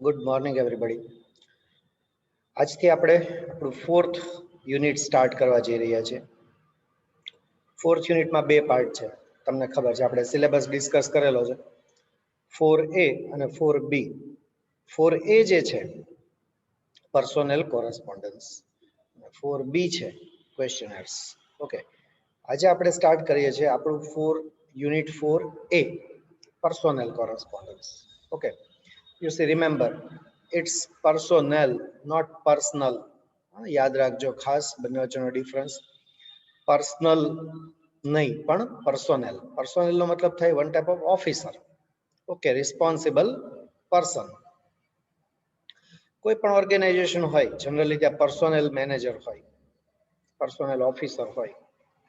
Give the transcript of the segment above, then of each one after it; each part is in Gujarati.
Good morning everybody. આજથી આપણે આપણું ફોર્થ યુનિટ સ્ટાર્ટ કરવા જઈ રહ્યા છીએ. ફોર્થ યુનિટમાં બે પાર્ટ છે. તમને ખબર છે, આપણે સિલેબસ ડિસ્કસ કરેલો છે. 4A અને 4B. 4A જે છે પર્સોનેલ કોરસ્પોન્ડન્સ, 4B છે ક્વેશ્ચનર્સ. ઓકે, આજે આપણે સ્ટાર્ટ કરીએ છીએ આપણું unit 4A personnel correspondence. Okay, you see, remember, it's personnel, not personal. યાદ રાખજો ખાસ બંને વચ્ચેનો ડિફરન્સ. પર્સનલ નહીં પણ પર્સોનેલ. પર્સોનેલ નો મતલબ થાય one type of officer. Okay, responsible person. કોઈ પણ ઓર્ગેનાઇઝેશન હોય, જનરલી ત્યાં પર્સોનેલ મેનેજર હોય, પર્સોનેલ ઓફિસર હોય.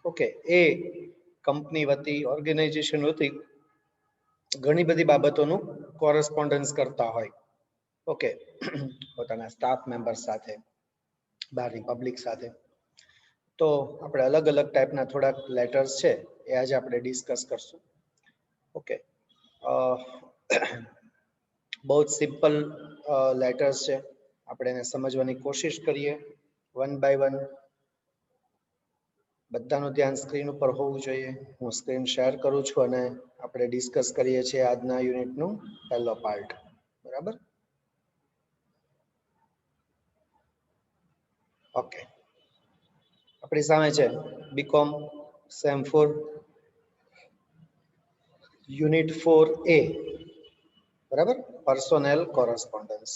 ઓકે, એ કંપની વતી, ઓર્ગેનાઇઝેશન વતી ઘણી બધી બાબતોનું કોરસ્પોન્ડન્સ કરતા હોય. ઓકે, પોતાના સ્ટાફ મેમ્બર્સ સાથે, બહારની પબ્લિક સાથે. તો આપણે અલગ અલગ ટાઈપના થોડાક લેટર્સ છે એ આજે આપણે ડિસ્કસ કરશું. ઓકે, બહુ જ સિમ્પલ લેટર્સ છે. આપણે એને સમજવાની કોશિશ કરીએ વન બાય વન. બધાનું ધ્યાન સ્ક્રીન ઉપર હોવું જોઈએ. હું સ્ક્રીન શેર કરું છું અને આપણે ડિસ્કસ કરીએ છીએ આજના યુનિટનું પહેલો પાર્ટ. બરાબર? ઓકે, આપણી સામે છે બીકોમ સેમ 4 યુનિટ 4A. બરાબર, પર્સોનેલ કોરસ્પોન્ડન્સ.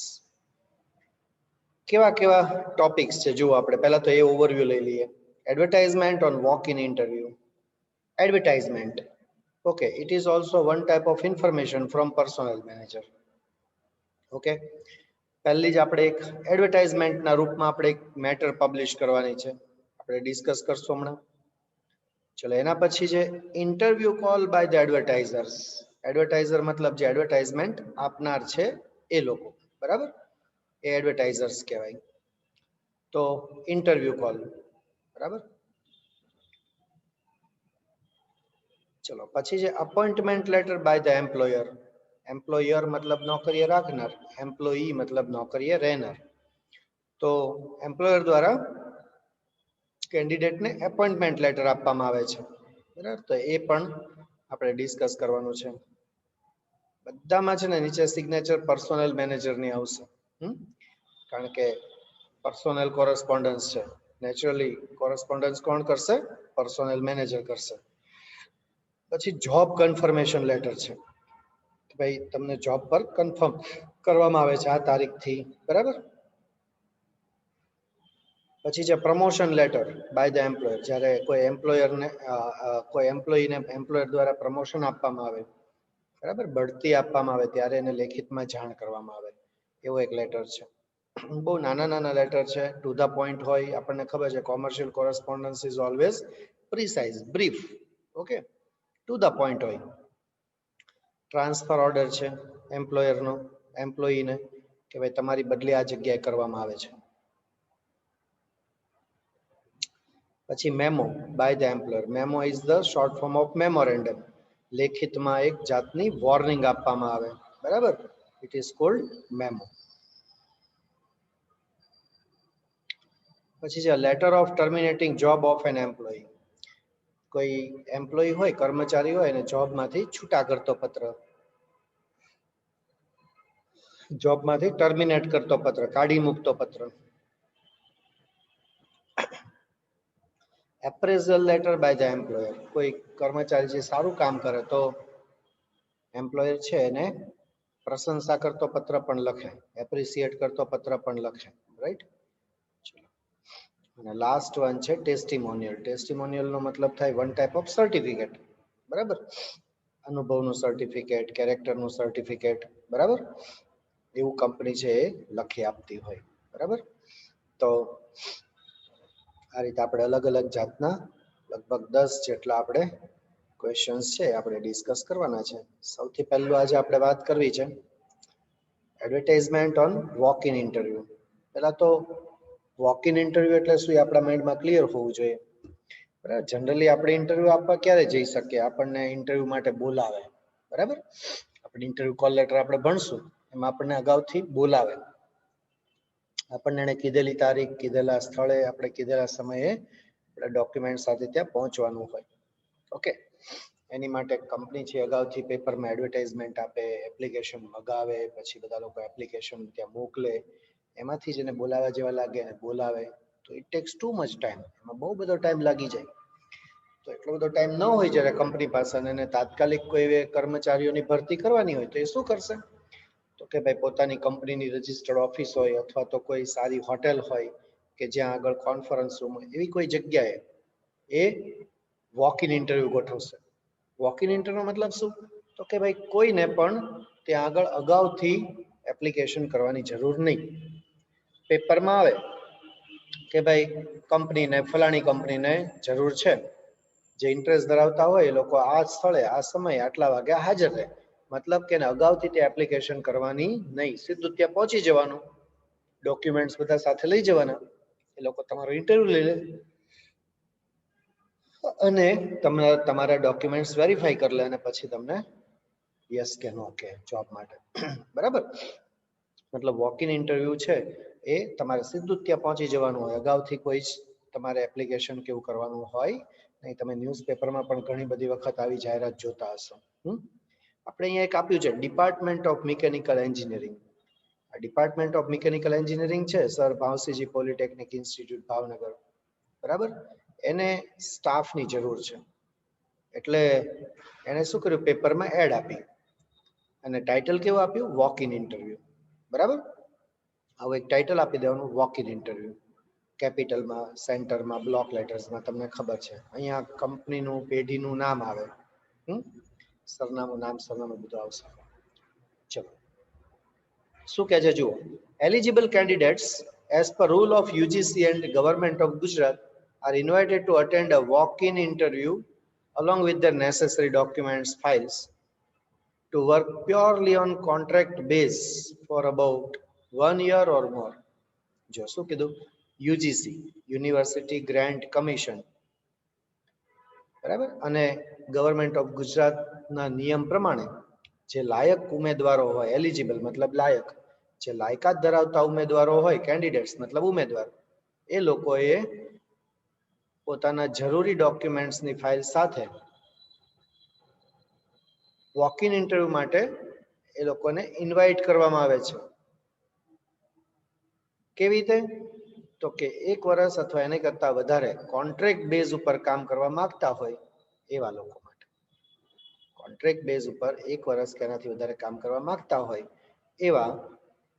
કેવા કેવા ટોપિક્સ છે જુઓ. આપણે પહેલા તો એ ઓવરવ્યુ લઈ લઈએ. Advertisement on walk in interview. Advertisement, okay, it is also one type of information from personnel manager. Okay, પહેલી જ આપણે એક એડવર્ટાઇઝમેન્ટના રૂપમાં આપણે એક મેટર પબ્લિશ કરવાની છે, આપણે ડિસ્કસ કરશું હમણાં. ચલો, એના પછી છે interview call by the advertisers. Advertiser મતલબ જે એડવર્ટાઇઝમેન્ટ આપનાર છે એ લોકો. બરાબર, એ એડવર્ટાઇઝર્સ કહેવાય. તો ઇન્ટરવ્યુ કોલ. બરાબર. ચલો, પછી છે appointment letter by the employer. Employer મતલબ નોકરીએ રાખનાર, એમ્પ્લોયી મતલબ નોકરીએ રહેનાર. તો એમ્પ્લોયર દ્વારા કેન્ડિડેટને એપોઇન્ટમેન્ટ લેટર આપવામાં આવે છે. બરાબર, તો એ પણ આપણે ડિસ્કસ કરવાનું છે. બધામાં છે ને નીચે સિગ્નેચર પર્સોનેલ મેનેજરની આવશે. કારણ કે પર્સોનેલ કોરસ્પોન્ડન્સ છે. નેચરલી કોરસ્પોન્ડન્સ કોણ કરશે? પર્સોનેલ મેનેજર કરશે. પછી જોબ કન્ફર્મેશન લેટર છે. ભાઈ, તમને જોબ પર કન્ફર્મ કરવામાં આવે છે આ તારીખથી. બરાબર. પછી છે promotion letter by the employer. જ્યારે કોઈ એમ્પ્લોયીને એમ્પ્લોયર દ્વારા પ્રમોશન આપવામાં આવે, બરાબર, બઢતી આપવામાં આવે, ત્યારે એને લેખિતમાં જાણ કરવામાં આવે, એવો એક લેટર છે. બહુ નાના નાના લેટર છે, ટુ ધ પોઈન્ટ હોય. આપણને ખબર છે commercial correspondence is always precise, brief. Okay, to the point હોય. ટ્રાન્સફર ઓર્ડર છે એમ્પ્લોયરનો એમ્પ્લોયીને, કે ભાઈ તમારી બદલી આ જગ્યાએ કરવામાં આવે છે. પછી memo by the employer. Memo is the short form of memorandum. લેખિતમાં એક જાતની વોર્નિંગ આપવામાં આવે. બરાબર, ઇટ ઇઝ કોલ્ડ મેમો. પછી છે letter of terminating job of an employee. કોઈ એમ્પ્લોયી હોય, કર્મચારી હોય, અને જોબમાંથી છૂટા કરતો પત્ર, જોબમાંથી ટર્મિનેટ કરતો પત્ર, કાઢી મૂકતો પત્ર. એપ્રેઝલ લેટર બાય ધ એમ્પ્લોયર. કોઈ કર્મચારી જે સારું કામ કરે તો એમ્પ્લોયર છે એને પ્રશંસા કરતો પત્ર પણ લખે, એપ્રિસિએટ કરતો પત્ર પણ લખે. રાઈટ. અને લાસ્ટ વન છે ટેસ્ટિમોનિયલ. ટેસ્ટિમોનિયલ નો મતલબ થાય વન ટાઈપ ઓફ સર્ટિફિકેટ. બરાબર, અનુભવનું સર્ટિફિકેટ, કેરેક્ટરનું સર્ટિફિકેટ. બરાબર, એવું કંપની છે એ લખી આપતી હોય. બરાબર. તો આ રીતે આપણે અલગ અલગ જાતના લગભગ 10 જેટલા આપણે ક્વેશ્ચન્સ છે આપણે ડિસ્કસ કરવાના છે. સૌથી પહેલું આજે આપણે વાત કરવી છે advertisement on walk in interview. પહેલા તો વોક ઇન ઇન્ટરવ્યુ એટલે શું એ આપણા માઇન્ડમાં ક્લિયર હોવું જોઈએ. બરાબર, જનરલી આપણે ઇન્ટરવ્યુ આપવા ક્યારે જઈ શકીએ? આપણને ઇન્ટરવ્યુ માટે બોલાવે. બરાબર, આપણે ઇન્ટરવ્યુ કોલ લેટર આપણે ભણશું એમાં આપણને અગાઉથી બોલાવે, આપણને એને કીધેલી તારીખ, કીધેલા સ્થળે, આપણે કીધેલા સમયે આપણે ડોક્યુમેન્ટ સાથે ત્યાં પહોંચવાનું હોય. ઓકે, એની માટે કંપની છે અગાઉથી પેપરમાં એડવર્ટાઇઝમેન્ટ આપે, એપ્લિકેશન મગાવે, પછી બધા લોકો એપ્લિકેશન ત્યાં મોકલે, એમાંથી જેને બોલાવા જેવા લાગે એને બોલાવે. તો it tax too much time, એમાં બહુ બધો ટાઈમ લાગી જાય. તો એટલો બધો ટાઈમ ન હોય જ્યારે કંપની પાસે, અને તાત્કાલિક કોઈ કર્મચારીઓની ભરતી કરવાની હોય તો એ શું કરશે? તો કે ભાઈ પોતાની કંપનીની રજિસ્ટર્ડ ઓફિસ હોય અથવા તો કોઈ સારી હોટેલ હોય કે જ્યાં આગળ કોન્ફરન્સ રૂમ હોય, એવી કોઈ જગ્યાએ એ વોક ઇન ઇન્ટરવ્યુ ગોઠવશે. વોક ઇન ઇન્ટરવ્યુ મતલબ શું? તો કે ભાઈ કોઈને પણ ત્યાં આગળ અગાઉથી એપ્લિકેશન કરવાની જરૂર નહીં. પેપરમાં આવે કે ભાઈ કંપનીને, ફલાણી કંપનીને જરૂર છે, જે ઇન્ટરેસ્ટ ધરાવતા હોય એ લોકો આ સ્થળે, આ સમયે, આટલા વાગ્યા હાજર રહે. મતલબ કે અગાઉથી તે એપ્લિકેશન કરવાની નહીં, સીધું ત્યાં પહોંચી જવાનું, ડોક્યુમેન્ટ્સ બધા સાથે લઈ જવાના, એ લોકો તમારો ઇન્ટરવ્યુ લઈ લે અને તમને તમારા ડોક્યુમેન્ટ્સ વેરીફાઈ કરી લે અને પછી તમને યસ કે નો કે જોબ માટે. બરાબર? મતલબ વોક ઇન ઇન્ટરવ્યુ છે એ તમારે સીધું જ ત્યાં પહોંચી જવાનું હોય, અગાઉથી કોઈ જ તમારે એપ્લિકેશન કેવું કરવાનું હોય નહીં. તમે ન્યૂઝપેપરમાં પણ ઘણી બધી વખત આવી જાહેરાત જોતા હશો. આપણે અહીંયા એક આપ્યું છે ડિપાર્ટમેન્ટ ઓફ મિકેનિકલ એન્જિનિયરિંગ. આ ડિપાર્ટમેન્ટ ઓફ મિકેનિકલ એન્જિનિયરિંગ છે સર ભાવસીજી પોલિટેકનિક ઇન્સ્ટિટ્યૂટ ભાવનગર. બરાબર? એને સ્ટાફની જરૂર છે, એટલે એને શું કર્યું, પેપરમાં એડ આપી અને ટાઇટલ કેવું આપ્યું? Walk in interview. બરાબર? આવું એક ટાઇટલ આપી દેવાનું, વોક ઇન ઇન્ટરવ્યુ. કેપિટલમાં, સેન્ટરમાં, બ્લોક લેટર્સમાં, તમને ખબર છે. અહીંયા કંપનીનું, પેઢીનું નામ આવે, સરનામું, નામ, સરનામું બધું આવશે. ચલો, શું કહે છે જુઓ. Eligible candidates as per rule of UGC and government of Gujarat are invited to attend a walk-in interview along with their necessary documents files to work purely on contract base for about 1 year or more. જો શું કીધું? યુજીસી, યુનિવર્સિટી ગ્રાન્ટ કમિશન, બરાબર, અને ગવર્મેન્ટ ઓફ ગુજરાતના નિયમ પ્રમાણે જે લાયક ઉમેદવારો હોય, એલિજિબલ મતલબ લાયક, જે લાયકાત ધરાવતા ઉમેદવારો હોય, કેન્ડિડેટ્સ મતલબ ઉમેદવાર, એ લોકોએ પોતાના જરૂરી ડોક્યુમેન્ટ્સની ફાઇલ સાથે વોક ઇન ઇન્ટરવ્યુ માટે એ લોકોને ઇન્વાઇટ કરવામાં આવે છે. કેવી રીતે? તો કે 1 વર્ષ અથવા એને કરતા વધારે કોન્ટ્રાક્ટ બેઝ ઉપર કામ કરવા માંગતા હોય એવા લોકો માટે. કોન્ટ્રાક્ટ બેઝ ઉપર 1 વર્ષ કે એનાથી વધારે કામ કરવા માંગતા હોય એવા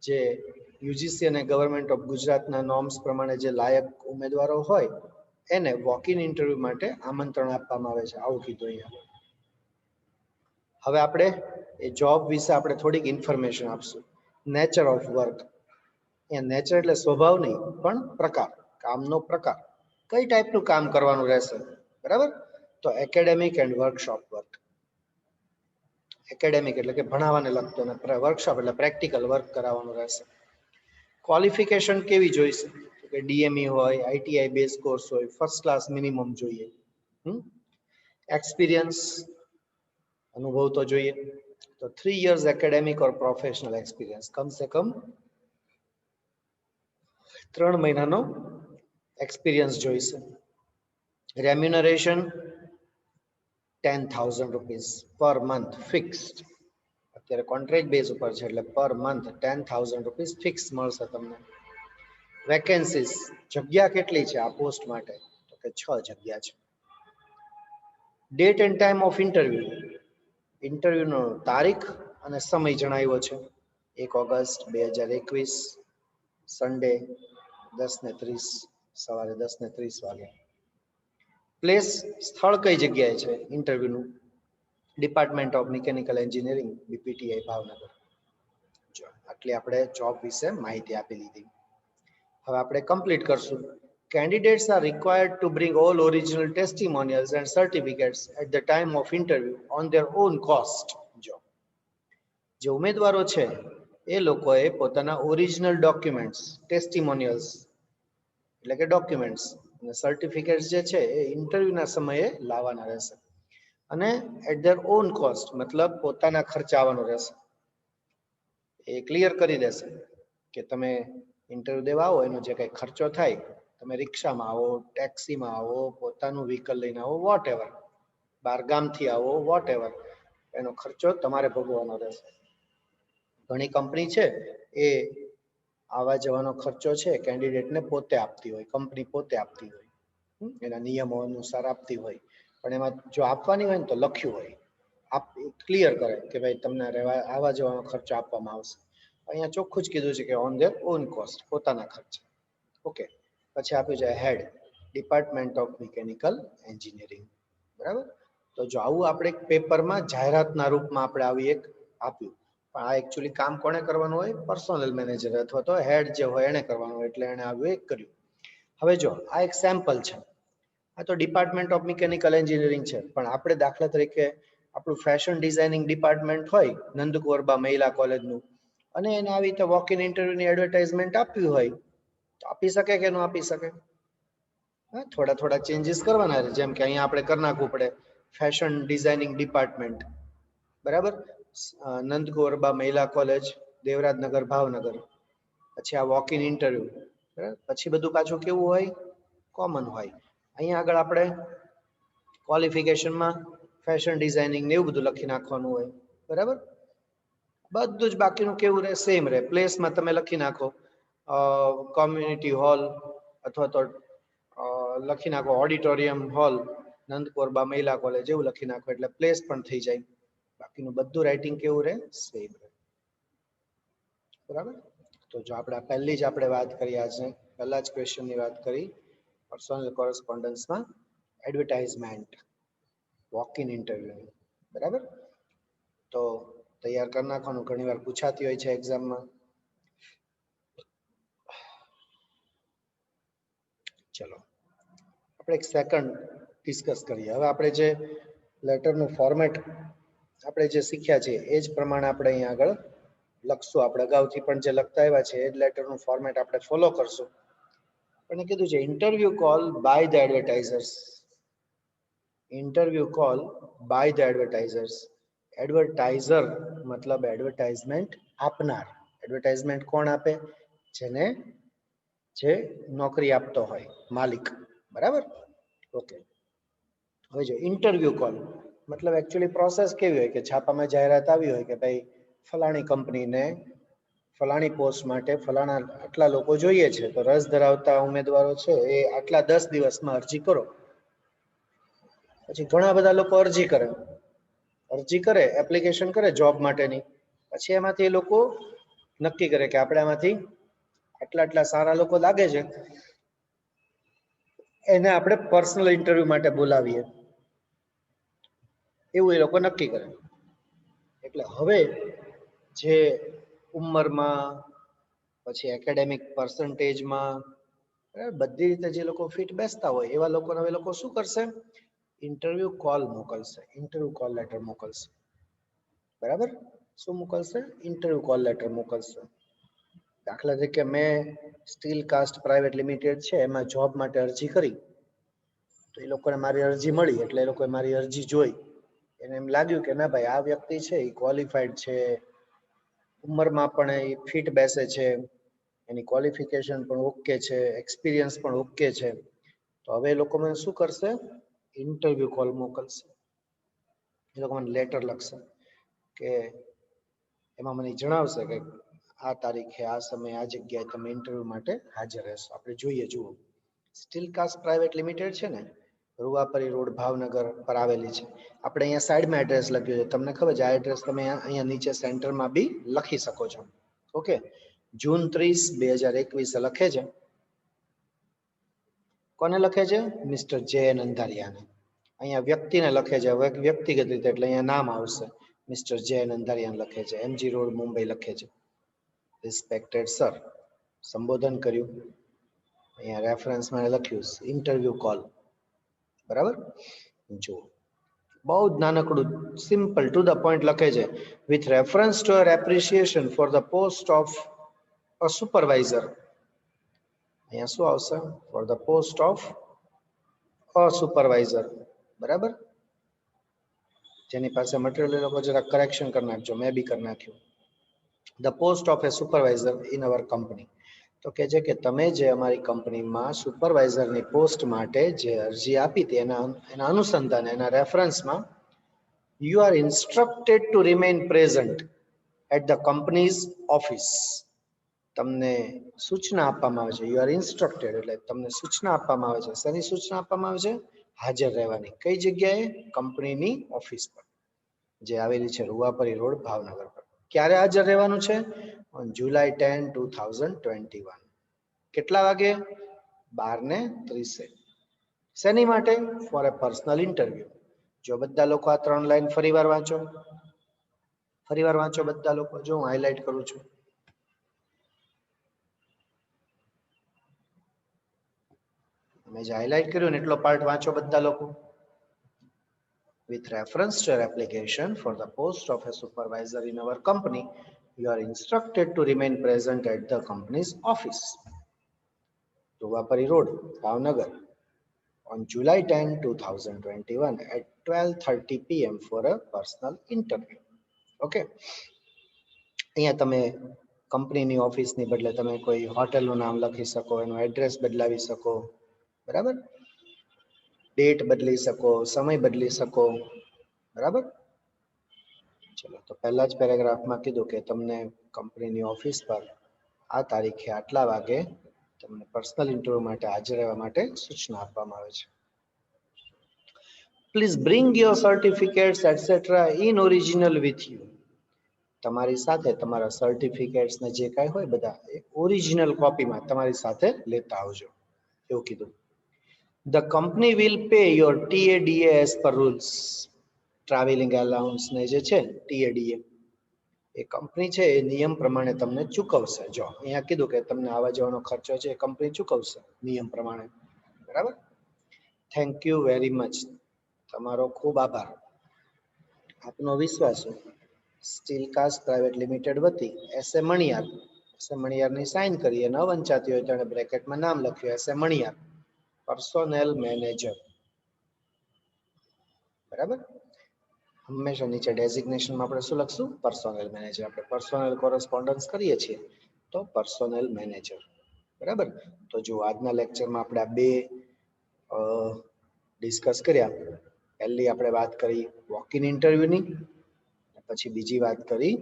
જે યુજીસી અને ગવર્મેન્ટ ઓફ ગુજરાતના નોર્મ્સ પ્રમાણે જે લાયક ઉમેદવારો હોય એને વોક ઇન ઇન્ટરવ્યુ માટે આમંત્રણ આપવામાં આવે છે. આવું કીધું અહીંયા. હવે આપણે એ જોબ વિશે આપણે થોડીક ઇન્ફોર્મેશન આપશું. Nature of work. અહીંયા નેચર એટલે સ્વભાવ નહીં, પણ પ્રકાર, કામનો પ્રકાર. કઈ ટાઈપનું કામ કરવાનું રહેશે? બરાબર? તો academic and workshop work. Academic એટલે કે ભણાવવાને લગતો, અને વર્કશોપ એટલે પ્રેક્ટિકલ વર્ક કરાવવાનું રહેશે. ક્વોલિફિકેશન કેવી જોઈશે? કે ડીએમઈ હોય, આઈટીઆઈ બેઝ કોર્સ હોય, ફર્સ્ટ ક્લાસ મિનિમમ જોઈએ. એક્સપિરિયન્સ, અનુભવ તો જોઈએ. તો 3 years એકેડેમિક ઓર પ્રોફેશનલ એક્સપિરિયન્સ, કમસે કમ 3 મહિનાનો એક્સપિરિયન્સ જોઈશે. રેમ્યુનરેશન 10,000 રૂપીસ પર મંથ ફિક્સ્ડ. અત્યારે કોન્ટ્રાક્ટ બેઝ ઉપર છે એટલે પર મંથ 10,000 રૂપીસ ફિક્સ મળશે તમને. વેકેન્સીસ, જગ્યા કેટલી છે આ પોસ્ટ માટે? તો કે 6 જગ્યા છે. Date and time of interview, ઇન્ટરવ્યુનો તારીખ અને સમય જણાવ્યો છે. 1 ઓગસ્ટ 2021, સન્ડે 10:30, સવારે 10:30 વાગે. પ્લેસ, સ્થળ કઈ જગ્યાએ છે ઇન્ટરવ્યુનું? Department of mechanical engineering, BPTI Bhavnagar. જો આટલી આપણે જોબ વિશે માહિતી આપી લીધી. હવે આપણે કમ્પ્લીટ કરશું. Candidates are required to bring all original testimonials and certificates at the time of interview on their own cost. જો જે ઉમેદવારો છે એ લોકોએ પોતાના ઓરિજિનલ ડોક્યુમેન્ટ્સ, ટેસ્ટિમોનિયલ્સ એટલે કે ડોક્યુમેન્ટ્સ અને સર્ટિફિકેટ્સ જે છે એ ઇન્ટરવ્યુના સમયે લાવવાના રહેશે, અને એટ ધેર ઓન કોસ્ટ મતલબ પોતાના ખર્ચે આવવાનું રહેશે. એ ક્લિયર કરી દેશે કે તમે ઇન્ટરવ્યુ દેવા આવો એનો જે કંઈ ખર્ચો થાય, તમે રિક્ષામાં આવો, ટેક્સીમાં આવો, પોતાનું વ્હીકલ લઈને આવો, વોટ એવર, બહારગામથી આવો, વોટ એવર, એનો ખર્ચો તમારે ભોગવવાનો રહેશે. ઘણી કંપની છે એ આવા જવાનો ખર્ચો છે કેન્ડિડેટને પોતે આપતી હોય, કંપની પોતે આપતી હોય, એના નિયમો અનુસાર આપતી હોય, પણ એમાં જો આપવાની હોય ને તો લખ્યું હોય, ક્લિયર કરે કે ભાઈ તમને આવા જવાનો ખર્ચો આપવામાં આવશે. અહીંયા ચોખ્ખું જ કીધું છે કે ઓન ધેર ઓન કોસ્ટ, પોતાના ખર્ચે. ઓકે, પછી આપ્યું છે હેડ, ડિપાર્ટમેન્ટ ઓફ મિકેનિકલ એન્જિનિયરિંગ. બરાબર, તો જો આવું આપણે એક પેપરમાં જાહેરાતના રૂપમાં આપણે આવી એક આપ્યું, પણ આ એકચ્યુઅલી કામ કોણે કરવાનું હોય? પર્સોનલ મેનેજર અથવા તો હેડ જે હોય એને કરવાનું હોય, એટલે એને આવ્યું એક કર્યું. હવે જો આ એક સેમ્પલ છે, આ તો ડિપાર્ટમેન્ટ ઓફ મિકેનિકલ એન્જિનિયરિંગ છે, પણ આપણે દાખલા તરીકે આપણું ફેશન ડિઝાઇનિંગ ડિપાર્ટમેન્ટ હોય નંદકુરબા મહિલા કોલેજનું, અને એને આવી રીતે વોક ઇન ઇન્ટરવ્યુની એડવર્ટાઇઝમેન્ટ આપ્યું હોય તો આપી શકે કે ન આપી શકે? થોડા થોડા ચેન્જીસ કરવાના છે, જેમ કે અહીંયા આપણે કરી નાખવું પડે ફેશન ડિઝાઇનિંગ ડિપાર્ટમેન્ટ, બરાબર, નંદકુરબા મહિલા કોલેજ, દેવરાજનગર, ભાવનગર. પછી આ વોક ઇન ઇન્ટરવ્યુ, બરાબર, પછી બધું પાછું કેવું હોય? કોમન હોય. અહીંયા આગળ આપણે ક્વોલિફિકેશનમાં ફેશન ડિઝાઇનિંગ ને એવું બધું લખી નાખવાનું હોય, બરાબર. બધું જ બાકીનું કેવું રહે? સેમ રહે. પ્લેસમાં તમે લખી નાખો કોમ્યુનિટી હોલ, અથવા તો લખી નાખો ઓડિટોરિયમ હોલ, નંદકુરબા મહિલા કોલેજ, એવું લખી નાખો એટલે પ્લેસ પણ થઈ જાય. બાકીનું બધું રાઇટિંગ કેવું રહે? સેમ રહે. બરાબર. તો જો આપણે પહેલી જ આપણે વાત કરી, આજે પહેલા જ ક્વેશ્ચનની વાત કરી, પર્સનલ કોરસ્પોન્ડન્સમાં એડવર્ટાઇઝમેન્ટ, વોક ઇન ઇન્ટરવ્યુ. બરાબર, તો તૈયાર કરી નાખવાનું, ઘણી વાર પૂછાતી હોય છે એક્ઝામમાં. ચલો આપણે એક સેકન્ડ ડિસ્કસ કરીએ. હવે આપણે જે લેટરનું ફોર્મેટ આપણે જે શીખ્યા છે એ જ પ્રમાણે આપણે અહીંયા આગળ લખશું. આપણે અગાઉથી પણ જે લખતા આવ્યા છે એ જ લેટરનું ફોર્મેટ આપણે ફોલો કરશું. પણ કીધું છે interview call by the advertisers. Interview call by the advertisers. Advertiser મતલબ એડવર્ટાઇઝમેન્ટ આપનાર. એડવર્ટાઇઝમેન્ટ કોણ આપે? જેને જે નોકરી આપતો હોય, માલિક. બરાબર, ઓકે. હવે જો ઇન્ટરવ્યુ કોલ મતલબ એકચ્યુઅલી પ્રોસેસ કેવી હોય કે છાપામાં જાહેરાત આવી હોય કે ભાઈ ફલાણી કંપનીને ફલાણી પોસ્ટ માટે ફલાણા આટલા લોકો જોઈએ છે, તો રસ ધરાવતા ઉમેદવારો છે એ આટલા 10 દિવસમાં અરજી કરો. પછી ઘણા બધા લોકો અરજી કરે, એપ્લિકેશન કરે જોબ માટેની. પછી એમાંથી એ લોકો નક્કી કરે કે આપણે આમાંથી આટલા સારા લોકો લાગે છે, એને આપણે પર્સનલ ઇન્ટરવ્યુ માટે બોલાવીએ, એવું એ લોકો નક્કી કરે. એટલે હવે જે ઉંમરમાં, પછી એકેડેમિક પર્સન્ટેજમાં, બધી રીતે જે લોકો ફિટ બેસતા હોય એવા લોકોને હવે લોકો શું કરશે? ઇન્ટરવ્યુ કોલ મોકલશે, ઇન્ટરવ્યુ કોલ લેટર મોકલશે. બરાબર, શું મોકલશે? ઇન્ટરવ્યુ કોલ લેટર મોકલશે. દાખલા તરીકે મેં સ્ટીલ કાસ્ટ પ્રાઇવેટ લિમિટેડ છે એમાં જોબ માટે અરજી કરી, તો એ લોકોને મારી અરજી મળી, એટલે એ લોકોએ મારી અરજી જોઈ, એને એમ લાગ્યું કે ના ભાઈ આ વ્યક્તિ છે એ ક્વોલિફાઈડ છે, ઉંમરમાં પણ એ ફિટ બેસે છે, એની ક્વોલિફિકેશન પણ ઓકે છે, એક્સપિરિયન્સ પણ ઓકે છે, તો હવે એ લોકો મને શું કરશે? ઇન્ટરવ્યુ કોલ મોકલશે. એ લોકો મને લેટર લખશે કે એમાં મને જણાવશે કે આ તારીખે, આ સમયે, આ જગ્યાએ તમે ઇન્ટરવ્યુ માટે હાજર રહેશો. આપણે જોઈએ, જુઓ, સ્ટીલ કાસ્ટ પ્રાઇવેટ લિમિટેડ છે ને, રૂવાપરી રોડ, ભાવનગર પર આવેલી છે. આપણે અહીંયા સાઈડમાં એડ્રેસ લખ્યું છે, તમને ખબર છે આ એડ્રેસ તમે અહીંયા નીચે સેન્ટરમાં બી લખી શકો છો. ઓકે, જૂન 30, 2021 લખે છે. કોને લખે છે? મિસ્ટર જે એન અંધારિયાને. અહીંયા વ્યક્તિને લખે છે, વ્યક્તિગત રીતે, એટલે અહીંયા નામ આવશે, મિસ્ટર જે એન અંધારિયાન લખે છે, MG રોડ, મુંબઈ લખે છે. રિસ્પેક્ટેડ સર, સંબોધન કર્યું. અહીંયા રેફરન્સમાં લખ્યું ઇન્ટરવ્યુ કોલ. બરાબર, જુઓ, બહુ જ નાનકડું, સિમ્પલ ટુ ધ પોઈન્ટ લખે છે. With reference to your appreciation for the post of a supervisor. અહીંયા શું આવશે? For the post of a supervisor. બરાબર, જેની પાસે મટીરિયલ એ લોકો જરા કરેક્શન કરી નાખજો, મેં બી કરી નાખ્યું. The post of A supervisor in our company. તો કે છે કે તમે જે અમારી કંપનીમાં સુપરવાઇઝરની પોસ્ટ માટે જે અરજી આપી હતી એના અનુસંધાને એના રેફરન્સમાં you are instructed to remain present at the company's office. તમને સૂચના આપવામાં આવે છે. યુ આર ઇન્સ્ટ્રક્ટેડ એટલે તમને સૂચના આપવામાં આવે છે. શેની સૂચના આપવામાં આવે છે? હાજર રહેવાની. કઈ જગ્યાએ? કંપનીની ઓફિસ પર, જે આવેલી છે રૂવાપરી રોડ, ભાવનગર પર. ક્યારે હાજર રહેવાનું છે? ઓન જુલાઈ 10, 2021. કેટલા વાગે? 12:30. શેની માટે? ફોર એ પર્સનલ ઇન્ટરવ્યુ. જો બધા લોકો આ 3 લાઈન ફરીવાર વાંચો, બધા લોકો. જો હું હાઇલાઇટ કરું છું. મેં જે હાઇલાઇટ કર્યું ને એટલો પાર્ટ વાંચો બધા લોકો. With reference to your application for the post of a supervisor in our company, you are instructed to remain present at the company's office, Ruwapari Road, Bhavnagar, on July 10, 2021 at 12:30 p.m. for a personal interview. Okay. અહીંયા તમે કંપનીની ઓફિસની બદલે તમે કોઈ હોટલનું નામ લખી શકો, એનો એડ્રેસ બદલાવી શકો, બરાબર, ડેટ બદલી શકો, સમય બદલી શકો, બરાબર. ચલો, તો પહેલા જ પેરેગ્રાફમાં કીધું કે તમને કંપનીની ઓફિસ પર આ તારીખે આટલા વાગે તમને પર્સનલ ઇન્ટરવ્યુ માટે હાજર રહેવા માટે સૂચના આપવામાં આવે છે. Please bring your certificates etcetera in original with you. તમારી સાથે તમારા સર્ટિફિકેટ્સ ને જે કાંઈ હોય બધા ઓરિજિનલ કોપીમાં તમારી સાથે લેતા આવજો, એવું કીધું. The company will pay your TADA as per rules. Travelling allowance ને જે છે TADA એ કંપની છે એ નિયમ પ્રમાણે તમને ચૂકવશે. જો અહીંયા કીધું કે તમને આવવા જવાનો ખર્ચો છે એ કંપની ચૂકવશે નિયમ પ્રમાણે, બરાબર. Thank you very much. તમારો ખૂબ આભાર. આપનો વિશ્વાસ સ્ટીલ કાસ્ટ પ્રાઇવેટ લિમિટેડ વતી એસ એ મણિયાર. એસ એ મણિયારની સાઇન કરી અને વંચાતી હોય તો બ્રેકેટમાં નામ લખ્યું એસ એ મણિયાર, પર્સોનેલ મેનેજર, બરાબર. હંમેશા નીચે ડેઝિગ્નેશનમાં આપણે શું લખશું? પર્સોનેલ મેનેજર. આપણે પર્સોનેલ કોરસ્પોન્ડન્સ કરીએ છીએ તો પર્સોનેલ મેનેજર, બરાબર. તો જો આજના લેક્ચરમાં આપણે આ બે ડિસ્કસ કર્યા. પહેલી આપણે વાત કરી વોક ઇન ઇન્ટરવ્યુની, પછી બીજી વાત કરી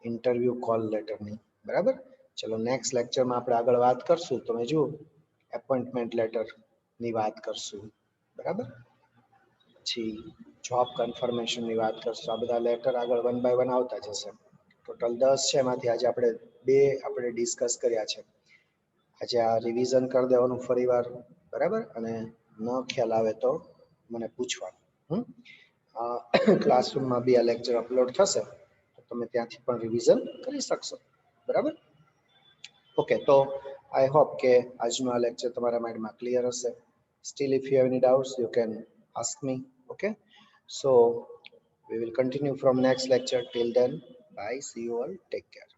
ઇન્ટરવ્યુ કોલ લેટરની, બરાબર. ચલો, નેક્સ્ટ લેક્ચરમાં આપણે આગળ વાત કરશું. તમે જુઓ એપોઇન્ટમેન્ટ લેટરની વાત કરશું, બરાબર. પછી જોબ કન્ફર્મેશનની વાત કરશું. આ બધા લેટર આગળ 1 by 1 આવતા જશે. ટોટલ 10 છે, એમાંથી આજે આપણે 2 ડિસ્કસ કર્યા છે. આજે આ રિવિઝન કરી દેવાનું ફરીવાર, બરાબર. અને ન ખ્યાલ આવે તો મને પૂછવાનું. ક્લાસરૂમમાં બી આ લેક્ચર અપલોડ થશે તો તમે ત્યાંથી પણ રિવિઝન કરી શકશો, બરાબર. ઓકે, તો આઈ હોપ કે આજનું આ લેક્ચર તમારા માઇન્ડમાં ક્લિયર હશે. Steel if you have any doubts you can ask me. Okay, so we will continue from next lecture. Till then, bye, see you all, take care.